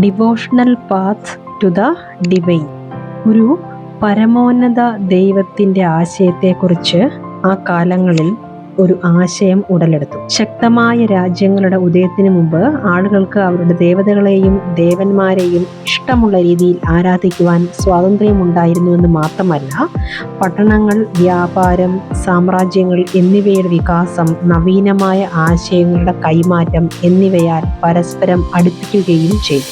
Devotional path to the divine. ഒരു പരമോന്നത ദൈവത്തിൻ്റെ ആശയത്തെക്കുറിച്ച് ആ കാലങ്ങളിൽ ഒരു ആശയം ഉടലെടുത്തു. ശക്തമായ രാജ്യങ്ങളുടെ ഉദയത്തിനു മുമ്പ് ആളുകൾക്ക് അവരുടെ ദേവതകളെയും ദേവന്മാരെയും ഇഷ്ടമുള്ള രീതിയിൽ ആരാധിക്കുവാൻ സ്വാതന്ത്ര്യമുണ്ടായിരുന്നുവെന്ന് മാത്രമല്ല, പട്ടണങ്ങൾ, വ്യാപാരം, സാമ്രാജ്യങ്ങൾ എന്നിവയുടെ വികാസം, നവീനമായ ആശയങ്ങളുടെ കൈമാറ്റം എന്നിവയാൽ പരസ്പരം അടുപ്പിക്കുകയും ചെയ്തു.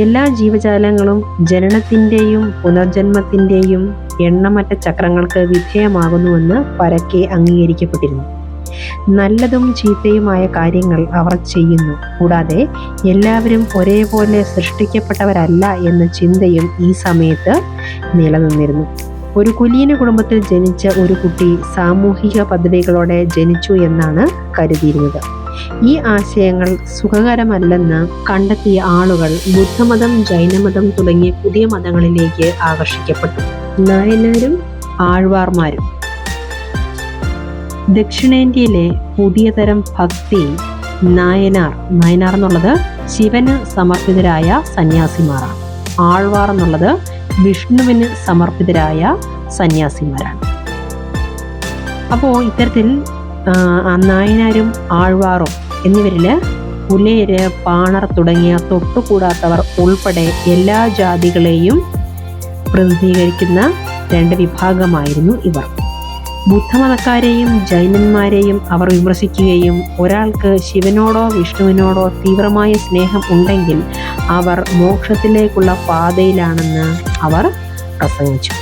എല്ലാ ജീവജാലങ്ങളും ജനനത്തിൻ്റെയും പുനർജന്മത്തിൻ്റെയും എണ്ണമറ്റ ചക്രങ്ങൾക്ക് വിധേയമാകുന്നുവെന്ന് പരക്കെ അംഗീകരിക്കപ്പെട്ടിരുന്നു. നല്ലതും ചീത്തയുമായ കാര്യങ്ങൾ അവർ ചെയ്യുന്നു, കൂടാതെ എല്ലാവരും ഒരേപോലെ സൃഷ്ടിക്കപ്പെട്ടവരല്ല എന്ന ചിന്തയും ഈ സമയത്ത് നിലനിന്നിരുന്നു. ഒരു കുലീന കുടുംബത്തിൽ ജനിച്ച ഒരു കുട്ടി സാമൂഹിക പദവികളോടെ ജനിച്ചു എന്നാണ് കരുതിയിരുന്നത്. ഈ ആശയങ്ങൾ സുഖകരമല്ലെന്ന് കണ്ടെത്തിയ ആളുകൾ ബുദ്ധമതം, ജൈനമതം തുടങ്ങിയ പുതിയ മതങ്ങളിലേക്ക് ആകർഷിക്കപ്പെട്ടു. നായനാരും ആഴ്വാർമാരും. ദക്ഷിണേന്ത്യയിലെ പുതിയ തരം ഭക്തി നായനാർ എന്നുള്ളത് ശിവന് സമർപ്പിതരായ സന്യാസിമാരാണ്. ആഴ്വാർ എന്നുള്ളത് വിഷ്ണുവിന് സമർപ്പിതരായ സന്യാസിമാരാണ്. അപ്പോൾ ഇത്തരത്തിൽ നായനാരും ആഴ്വാറും എന്നിവരിൽ പുലയര്, പാണർ തുടങ്ങിയ തൊട്ടുകൂടാത്തവർ ഉൾപ്പെടെ എല്ലാ ജാതികളെയും പ്രതിനിധീകരിക്കുന്ന രണ്ട് വിഭാഗമായിരുന്നു ഇവർ. ബുദ്ധമതക്കാരെയും ജൈനന്മാരെയും അവർ വിമർശിക്കുകയും ഒരാൾക്ക് ശിവനോടോ വിഷ്ണുവിനോടോ തീവ്രമായ സ്നേഹം ഉണ്ടെങ്കിൽ അവർ മോക്ഷത്തിലേക്കുള്ള പാതയിലാണെന്ന് അവർ പ്രസംഗിച്ചു.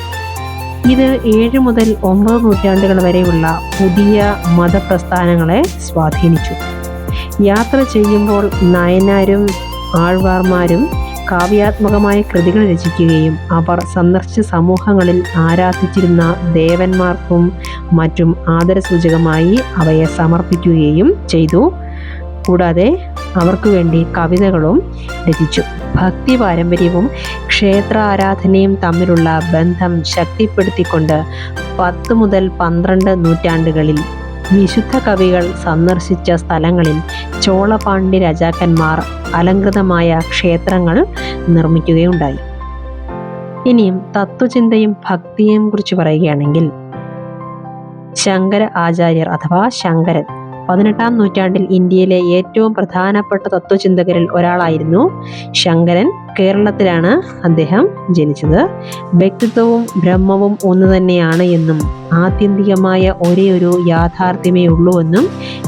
ഇത് 7 മുതൽ 9 നൂറ്റാണ്ടുകൾ വരെയുള്ള പുതിയ മതപ്രസ്ഥാനങ്ങളെ സ്വാധീനിച്ചു. യാത്ര ചെയ്യുമ്പോൾ നായനാരും ആഴ്വാർമാരും കാവ്യാത്മകമായ കൃതികൾ രചിക്കുകയും അവർ സന്ദർശിച്ച സമൂഹങ്ങളിൽ ആരാധിച്ചിരുന്ന ദേവന്മാർക്കും മറ്റും ആദരസൂചകമായി അവയെ സമർപ്പിക്കുകയും ചെയ്തു. കൂടാതെ അവർക്ക് വേണ്ടി കവിതകളും രചിച്ചു. ഭക്തി പാരമ്പര്യവും ക്ഷേത്ര ആരാധനയും തമ്മിലുള്ള ബന്ധം ശക്തിപ്പെടുത്തിക്കൊണ്ട് 10 മുതൽ 12 നൂറ്റാണ്ടുകളിൽ വിശുദ്ധ കവികൾ സന്ദർശിച്ച സ്ഥലങ്ങളിൽ ചോളപാണ്ഡ്യ രാജാക്കന്മാർ അലങ്കൃതമായ ക്ഷേത്രങ്ങൾ നിർമ്മിക്കുകയുണ്ടായി. ഇനിയും തത്വചിന്തയും ഭക്തിയെയും കുറിച്ച് പറയുകയാണെങ്കിൽ, ശങ്കര ആചാര്യർ അഥവാ ശങ്കരൻ 18-ാം നൂറ്റാണ്ടിൽ ഇന്ത്യയിലെ ഏറ്റവും പ്രധാനപ്പെട്ട തത്വചിന്തകരിൽ ഒരാളായിരുന്നു ശങ്കരൻ. കേരളത്തിലാണ് അദ്ദേഹം ജനിച്ചത്. വ്യക്തിത്വവും ബ്രഹ്മവും ഒന്നു തന്നെയാണ് എന്നും ആത്യന്തികമായ ഒരേ ഒരു യാഥാർത്ഥ്യമേ ഉള്ളൂ എന്നും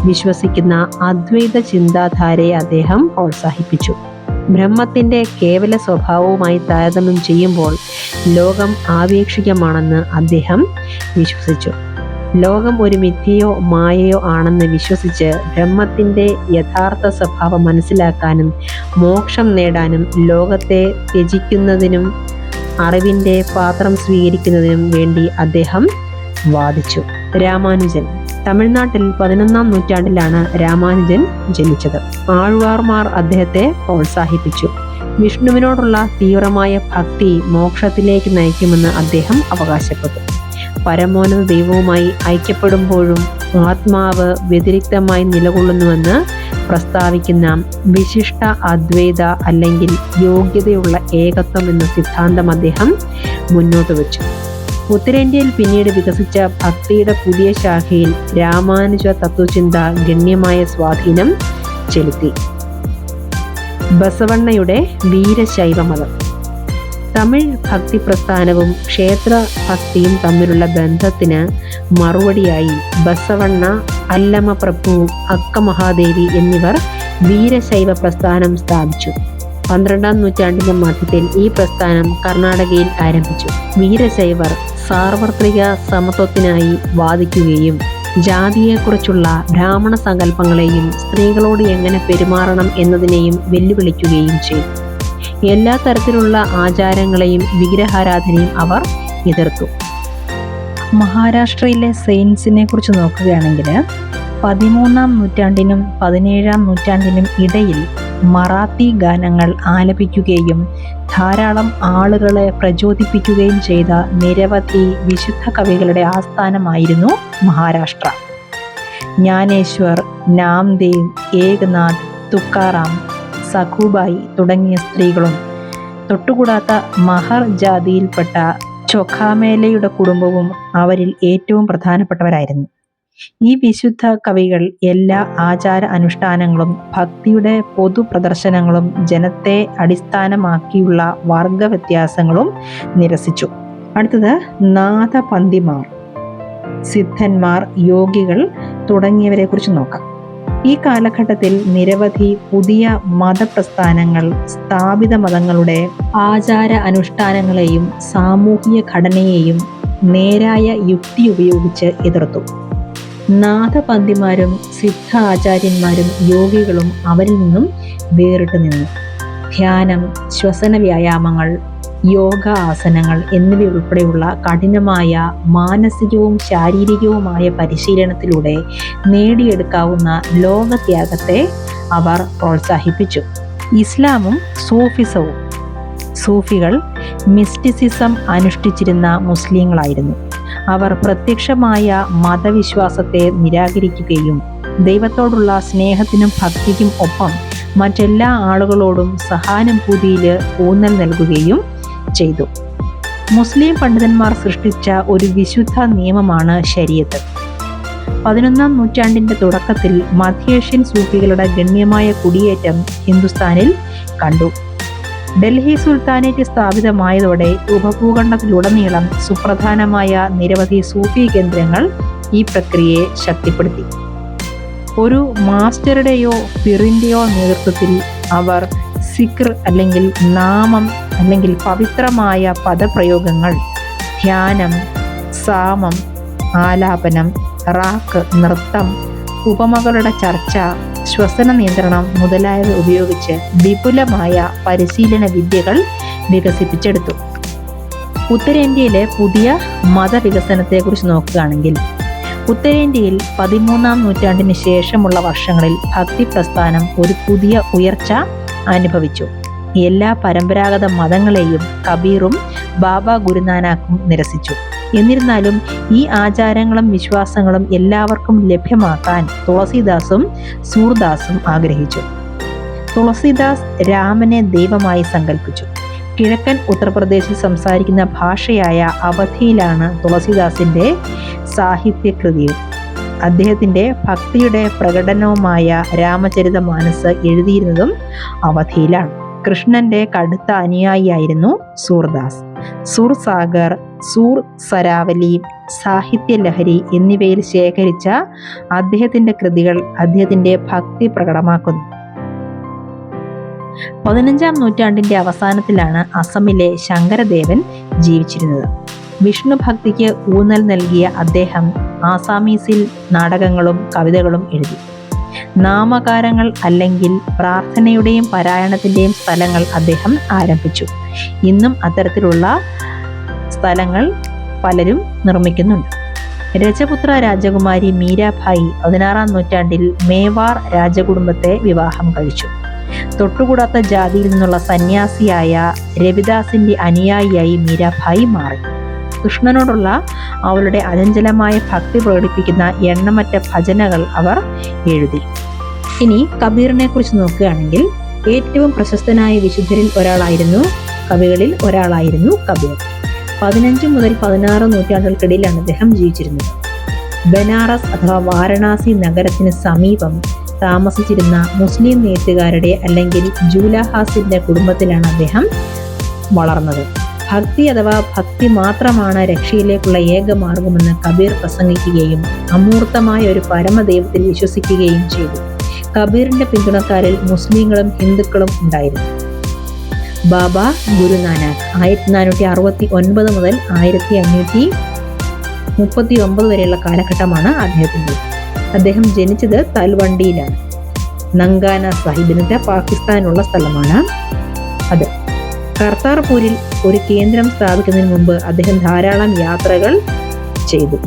വിശ്വസിക്കുന്ന അദ്വൈത ചിന്താധാരയെ അദ്ദേഹം പ്രോത്സാഹിപ്പിച്ചു. ബ്രഹ്മത്തിൻ്റെ കേവല സ്വഭാവവുമായി താരതമ്യം ചെയ്യുമ്പോൾ ലോകം ആപേക്ഷികമാണെന്ന് അദ്ദേഹം വിശ്വസിച്ചു. ലോകം ഒരു മിഥ്യയോ മായയോ ആണെന്ന് വിശ്വസിച്ച് ബ്രഹ്മത്തിൻ്റെ യഥാർത്ഥ സ്വഭാവം മനസ്സിലാക്കാനും മോക്ഷം നേടാനും ലോകത്തെ ത്യജിക്കുന്നതിനും അറിവിൻ്റെ പാത്രം സ്വീകരിക്കുന്നതിനും വേണ്ടി അദ്ദേഹം വാദിച്ചു. രാമാനുജൻ. തമിഴ്നാട്ടിൽ 11-ാം നൂറ്റാണ്ടിലാണ് രാമാനുജൻ ജനിച്ചത്. ആഴ്വാർമാർ അദ്ദേഹത്തെ പ്രോത്സാഹിപ്പിച്ചു. വിഷ്ണുവിനോടുള്ള തീവ്രമായ ഭക്തി മോക്ഷത്തിലേക്ക് നയിക്കുമെന്ന് അദ്ദേഹം അവകാശപ്പെട്ടു. പരമോന്നത ദൈവവുമായി ഐക്യപ്പെടുമ്പോഴും ആത്മാവ് വ്യതിരിക്തമായി നിലകൊള്ളുന്നുവെന്ന് പ്രസ്താവിക്കുന്ന വിശിഷ്ട അദ്വൈത അല്ലെങ്കിൽ യോഗ്യതയുള്ള ഏകത്വം എന്ന സിദ്ധാന്തം അദ്ദേഹം മുന്നോട്ട് വച്ചു. ഉത്തരേന്ത്യയിൽ പിന്നീട് വികസിച്ച ഭക്തിയുടെ പുതിയ ശാഖയിൽ രാമാനുജ തത്വചിന്ത ഗണ്യമായ സ്വാധീനം ചെലുത്തി. ബസവണ്ണയുടെ വീരശൈവമതം. തമിഴ് ഭക്തി പ്രസ്ഥാനവും ക്ഷേത്ര ഭക്തിയും തമ്മിലുള്ള ബന്ധത്തിന് മറുപടിയായി ബസവണ്ണ, അല്ലമ പ്രഭു, അക്ക മഹാദേവി എന്നിവർ വീരശൈവ പ്രസ്ഥാനം സ്ഥാപിച്ചു. 12-ാം നൂറ്റാണ്ടിന്റെ മധ്യത്തിൽ ഈ പ്രസ്ഥാനം കർണാടകയിൽ ആരംഭിച്ചു. വീരശൈവർ സാർവത്രിക സമത്വത്തിനായി വാദിക്കുകയും ജാതിയെക്കുറിച്ചുള്ള ബ്രാഹ്മണ സങ്കല്പങ്ങളെയും സ്ത്രീകളോട് എങ്ങനെ പെരുമാറണം എന്നതിനെയും വെല്ലുവിളിക്കുകയും ചെയ്തു. എല്ലാ തരത്തിലുള്ള ആചാരങ്ങളെയും വിഗ്രഹാരാധനയും അവർ എതിർത്തു. മഹാരാഷ്ട്രയിലെ സെയിൻസിനെ കുറിച്ച് നോക്കുകയാണെങ്കിൽ 13-ാം നൂറ്റാണ്ടിനും 17-ാം നൂറ്റാണ്ടിനും ഇടയിൽ മറാത്തി ഗാനങ്ങൾ ആലപിക്കുകയും ധാരാളം ആളുകളെ പ്രചോദിപ്പിക്കുകയും ചെയ്ത നിരവധി വിശുദ്ധ കവികളുടെ ആസ്ഥാനമായിരുന്നു മഹാരാഷ്ട്ര. ജ്ഞാനേശ്വർ, നാംദേവ്, ഏകനാഥ്, തുക്കാറാം, സഖുബായി തുടങ്ങിയ സ്ത്രീകളും തൊട്ടുകൂടാത്ത മഹർ ജാതിയിൽപ്പെട്ട ചൊഖാമേലയുടെ കുടുംബവും അവരിൽ ഏറ്റവും പ്രധാനപ്പെട്ടവരായിരുന്നു. ഈ വിശുദ്ധ കവികൾ എല്ലാ ആചാര അനുഷ്ഠാനങ്ങളും ഭക്തിയുടെ പൊതു പ്രദർശനങ്ങളും ജനത്തെ അടിസ്ഥാനമാക്കിയുള്ള വർഗവ്യത്യാസങ്ങളും നിരസിച്ചു. അടുത്തത് നാഥപന്തിമാർ, സിദ്ധന്മാർ, യോഗികൾ തുടങ്ങിയവരെ കുറിച്ച് നോക്കാം. ഈ കാലഘട്ടത്തിൽ നിരവധി പുതിയ മതപ്രസ്ഥാനങ്ങൾ സ്ഥാപിത മതങ്ങളുടെ ആചാര അനുഷ്ഠാനങ്ങളെയും സാമൂഹിക ഘടനയെയും നേരായ യുക്തി ഉപയോഗിച്ച് എതിർത്തു. നാഥപന്തിമാരും സിദ്ധ ആചാര്യന്മാരും യോഗികളും അവരിൽ നിന്നും വേറിട്ട് നിന്നു. ധ്യാനം, ശ്വസന വ്യായാമങ്ങൾ, യോഗ ആസനങ്ങൾ എന്നിവയുൾപ്പെടെയുള്ള കഠിനമായ മാനസികവും ശാരീരികവുമായ പരിശീലനത്തിലൂടെ നേടിയെടുക്കാവുന്ന ലോകത്യാഗത്തെ അവർ പ്രോത്സാഹിപ്പിച്ചു. ഇസ്ലാമും സൂഫിസവും. സൂഫികൾ മിസ്റ്റിസിസം അനുഷ്ഠിച്ചിരുന്ന മുസ്ലിങ്ങളായിരുന്നു. അവർ പ്രത്യക്ഷമായ മതവിശ്വാസത്തെ നിരാകരിക്കുകയും ദൈവത്തോടുള്ള സ്നേഹത്തിനും ഭക്തിക്കും ഒപ്പം മറ്റെല്ലാ ആളുകളോടും സഹാനുഭൂതിയിൽ ഊന്നൽ നൽകുകയും ചെയ്തു. മുസ്ലിം പണ്ഡിതന്മാർ സൃഷ്ടിച്ച ഒരു വിശുദ്ധ നിയമമാണ് ശരീഅത്ത്. 11-ാം നൂറ്റാണ്ടിന്റെ തുടക്കത്തിൽ മധ്യേഷ്യൻ സൂഫികളുടെ ഗണ്യമായ കുടിയേറ്റം ഹിന്ദുസ്ഥാനിൽ കണ്ടു. ഡൽഹി സുൽത്താനേറ്റ് സ്ഥാപിതമായതോടെ ഉപഭൂഖണ്ഡത്തിലുടനീളം സുപ്രധാനമായ നിരവധി സൂഫി കേന്ദ്രങ്ങൾ ഈ പ്രക്രിയയെ ശക്തിപ്പെടുത്തി. ഒരു മാസ്റ്ററുടെയോ പിറിന്റെയോ നേതൃത്വത്തിൽ അവർ സിക്ർ അല്ലെങ്കിൽ നാമം അല്ലെങ്കിൽ പവിത്രമായ പദപ്രയോഗങ്ങൾ, ധ്യാനം, സാമം, ആലാപനം, റാക്ക്, നൃത്തം, ഉപമകളുടെ ചർച്ച, ശ്വസന നിയന്ത്രണം മുതലായവ ഉപയോഗിച്ച് വിപുലമായ പരിശീലന വിദ്യകൾ വികസിപ്പിച്ചെടുത്തു. ഉത്തരേന്ത്യയിലെ പുതിയ മതവികസനത്തെക്കുറിച്ച് നോക്കുകയാണെങ്കിൽ ഉത്തരേന്ത്യയിൽ 13-ാം നൂറ്റാണ്ടിന് ശേഷമുള്ള വർഷങ്ങളിൽ ഭക്തി പ്രസ്ഥാനം ഒരു പുതിയ ഉയർച്ച അനുഭവിച്ചു. എല്ലാ പരമ്പരാഗത മതങ്ങളെയും കബീറും ബാബ ഗുരുനാനാക്കും നിരസിച്ചു. എന്നിരുന്നാലും ഈ ആചാരങ്ങളും വിശ്വാസങ്ങളും എല്ലാവർക്കും ലഭ്യമാക്കാൻ തുളസീദാസും സൂർദാസും ആഗ്രഹിച്ചു. തുളസീദാസ് രാമനെ ദൈവമായി സങ്കല്പിച്ചു. കിഴക്കൻ ഉത്തർപ്രദേശിൽ സംസാരിക്കുന്ന ഭാഷയായ അവധിയിലാണ് തുളസീദാസിന്റെ സാഹിത്യകൃതിയും. അദ്ദേഹത്തിന്റെ ഭക്തിയുടെ പ്രകടനവുമായ രാമചരിതമാനസ് എഴുതിയിരുന്നതും അവധിയിലാണ്. കൃഷ്ണന്റെ കടുത്ത അനുയായിയായിരുന്നു സൂർദാസ്. സുർസാഗർ, സൂർ സരാവലി, സാഹിത്യലഹരി എന്നിവയിൽ ശേഖരിച്ച അദ്ദേഹത്തിന്റെ കൃതികൾ അദ്ദേഹത്തിന്റെ ഭക്തി പ്രകടമാക്കുന്നു. 15-ാം നൂറ്റാണ്ടിന്റെ അവസാനത്തിലാണ് അസമിലെ ശങ്കരദേവൻ ജീവിച്ചിരുന്നത്. വിഷ്ണു ഭക്തിക്ക് ഊന്നൽ നൽകിയ അദ്ദേഹം ആസാമീസിൽ നാടകങ്ങളും കവിതകളും എഴുതി. നാമകാരങ്ങൾ അല്ലെങ്കിൽ പ്രാർത്ഥനയുടെയും പാരായണത്തിന്റെയും സ്ഥലങ്ങൾ അദ്ദേഹം ആരംഭിച്ചു. ഇന്നും അത്തരത്തിലുള്ള സ്ഥലങ്ങൾ പലരും നിർമ്മിക്കുന്നുണ്ട്. രജപുത്ര രാജകുമാരി മീരാഭായി 16-ാം നൂറ്റാണ്ടിൽ മേവാർ രാജകുടുംബത്തെ വിവാഹം കഴിച്ചു. തൊട്ടുകൂടാത്ത ജാതിയിൽ നിന്നുള്ള സന്യാസിയായ രവിദാസിന്റെ അനുയായിയായി മീരാഭായി മാറി. കൃഷ്ണനോടുള്ള അവളുടെ അചഞ്ചലമായ ഭക്തി പ്രകടിപ്പിക്കുന്ന എണ്ണമറ്റ ഭജനകൾ അവർ എഴുതി. ഇനി കബീറിനെ കുറിച്ച് നോക്കുകയാണെങ്കിൽ ഏറ്റവും പ്രശസ്തനായ വിശുദ്ധരിൽ ഒരാളായിരുന്നു കവികളിൽ ഒരാളായിരുന്നു കബീർ. 15 മുതൽ 16 നൂറ്റാണ്ടുകൾക്കിടയിലാണ് അദ്ദേഹം ജീവിച്ചിരുന്നത്. ബനാറസ് അഥവാ വാരണാസി നഗരത്തിന് സമീപം താമസിച്ചിരുന്ന മുസ്ലിം നെയ്ത്തുകാരുടെ അല്ലെങ്കിൽ ജൂലഹാസിന്റെ കുടുംബത്തിലാണ് അദ്ദേഹം വളർന്നത്. ഭക്തി അഥവാ ഭക്തി മാത്രമാണ് രക്ഷയിലേക്കുള്ള ഏക മാർഗമെന്ന് കബീർ പ്രസംഗിക്കുകയും അമൂർത്തമായ ഒരു പരമദൈവത്തിൽ വിശ്വസിക്കുകയും ചെയ്തു. കബീറിന്റെ പിന്തുണക്കാരിൽ മുസ്ലിങ്ങളും ഹിന്ദുക്കളും ഉണ്ടായിരുന്നു. ബാബ ഗുരുനാനാക്ക് 1469 മുതൽ 1539 വരെയുള്ള കാലഘട്ടമാണ് അദ്ദേഹത്തിൻ്റെ. അദ്ദേഹം ജനിച്ചത് തൽവണ്ടിയിലാണ്. നങ്കാന സാഹിബ് ഇന്നത്തെ പാകിസ്ഥാനുള്ള സ്ഥലമാണ് അത്. കർത്താർപൂരിൽ ഒരു കേന്ദ്രം സ്ഥാപിക്കുന്നതിന് മുമ്പ് അദ്ദേഹം ധാരാളം യാത്രകൾ ചെയ്തു.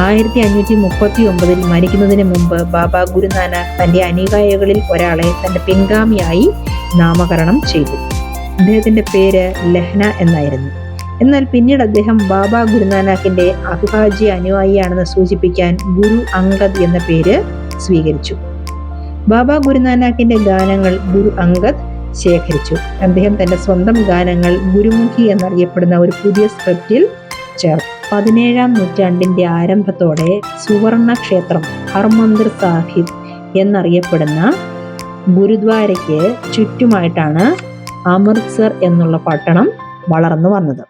1539 മരിക്കുന്നതിന് മുമ്പ് ബാബ ഗുരുനാനാക്ക് തന്റെ അനുയായികളിൽ ഒരാളെ തന്റെ പിൻഗാമിയായി നാമകരണം ചെയ്തു. അദ്ദേഹത്തിന്റെ പേര് ലഹ്ന എന്നായിരുന്നു. എന്നാൽ പിന്നീട് അദ്ദേഹം ബാബ ഗുരുനാനാക്കിന്റെ അവിഭാജ്യ അനുയായിയാണെന്ന് സൂചിപ്പിക്കാൻ ഗുരു അംഗദ് എന്ന പേര് സ്വീകരിച്ചു. ബാബ ഗുരുനാനാക്കിന്റെ ഗാനങ്ങൾ ഗുരു അംഗദ് ശേഖരിച്ചു. അദ്ദേഹം തന്റെ സ്വന്തം ഗാനങ്ങൾ ഗുരുമുഖി എന്നറിയപ്പെടുന്ന ഒരു പുതിയ സ്ക്രിപ്റ്റിൽ ചേർത്തു. 17-ാം നൂറ്റാണ്ടിന്റെ ആരംഭത്തോടെ സുവർണ ക്ഷേത്രം ഹർമന്ദിർ സാഹിബ് എന്നറിയപ്പെടുന്ന ഗുരുദ്വാരയ്ക്ക് ചുറ്റുമായിട്ടാണ് അമൃത്സർ എന്നുള്ള പട്ടണം വളർന്നു വന്നത്.